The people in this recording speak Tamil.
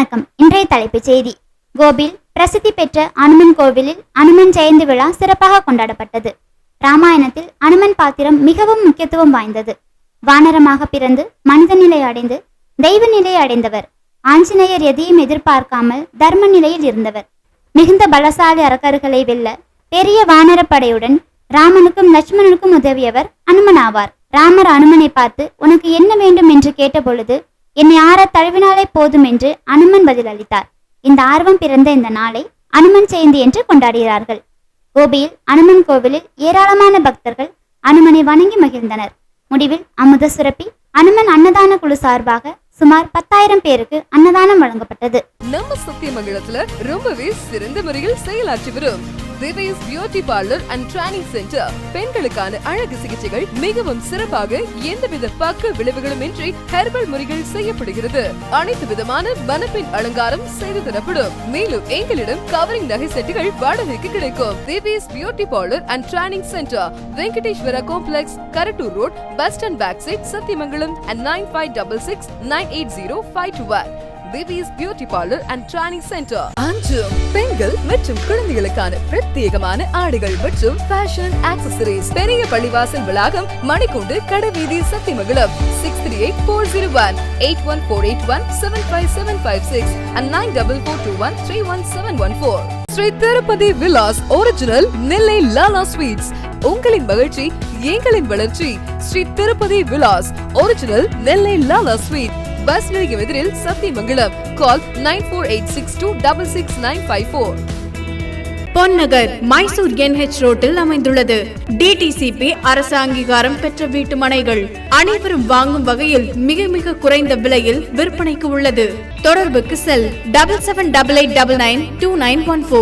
வணக்கம். இன்றைய தலைப்புச் செய்தி. கோபில் பிரசித்தி பெற்ற அனுமன் கோவிலில் அனுமன் ஜெயந்தி விழா சிறப்பாக கொண்டாடப்பட்டது. ராமாயணத்தில் அனுமன் பாத்திரம் மிகவும் முக்கியத்துவம் வாய்ந்தது. வானரமாக பிறந்து மனித நிலை அடைந்து தெய்வ நிலை அடைந்தவர். ஆஞ்சநேயர் எதையும் எதிர்பார்க்காமல் தர்ம நிலையில் இருந்தவர். மிகுந்த பலசாலி அரக்கர்களை வெல்ல பெரிய வானரப்படையுடன் ராமனுக்கும் லட்சுமணனுக்கும் உதவியவர் அனுமன் ஆவார். ராமர் அனுமனை பார்த்து உனக்கு என்ன வேண்டும் என்று கேட்டபொழுது என்னை ஆற தழுவினாலே போதும் என்று அனுமன் பதிலளித்தார். இந்த ஆர்வம் பிறந்த இந்த நாளை அனுமன் ஜெயந்தி என்று கொண்டாடுகிறார்கள். கோபியில் அனுமன் கோவிலில் ஏராளமான பக்தர்கள் அனுமனை வணங்கி மகிழ்ந்தனர். முடிவில் அமுத சுரப்பி அனுமன் அன்னதான குழு சார்பாக சுமார் 10,000 பேருக்கு அன்னதானம் வழங்கப்பட்டது. நம்ம சத்தியமங்கலத்துல ரொம்பவே சிறந்த முறையில் செயலாற்றி வரும் Dhivesh beauty parlour and training centre பெண்களுக்கான அழகு சிகிச்சைகள் மிகவும் சிறப்பாக எந்தவித பக்க விளைவுகளும் இன்றி ஹெர்பல் முறைகள் செய்யப்படுகிறது. அனைத்து விதமான மணப்பெண் அலங்காரம் செய்து தரப்படும். மேலும் எங்களிடம் கவரிங் நகை செட்டுகள் வாடகைக்கு கிடைக்கும். Dhivesh beauty parlour and training centre, Venkateswara complex, Karattur road, bus stand back side, Sathyamangalam and 9566980521. Dhivesh beauty parlour and training centre. அஞ்சும் பெண்கள் மற்றும் குழந்தைகளுக்கான பிரத்யேகமான ஆடைகள் மற்றும் ஃபேஷன் ஆக்சசரிஸ். பெரிய பள்ளிவாசல் வளாகம், மணிக்கூண்டு, கடைவீதி, Sathyamangalam. 638401 81481 75756 and 9442131714. Sri Tirupati Vilas original Nellai Lala sweets. உங்களின் மகிழ்ச்சி எங்களின் வளர்ச்சி. Sri Tirupati Vilas original Nellai Lala sweet, bus நிலையம் எதிரில், சத்தியமங்கலம். கால் 9486266954. பொன்னகர் மைசூர் NH ரோட்டில் அமைந்துள்ளது. DTCP அரசு அங்கீகாரம் பெற்ற வீட்டு மனைகள் அனைவரும் வாங்கும் வகையில் மிக மிக குறைந்த விலையில் விற்பனைக்கு உள்ளது. தொடர்புக்கு செல் 7788992914.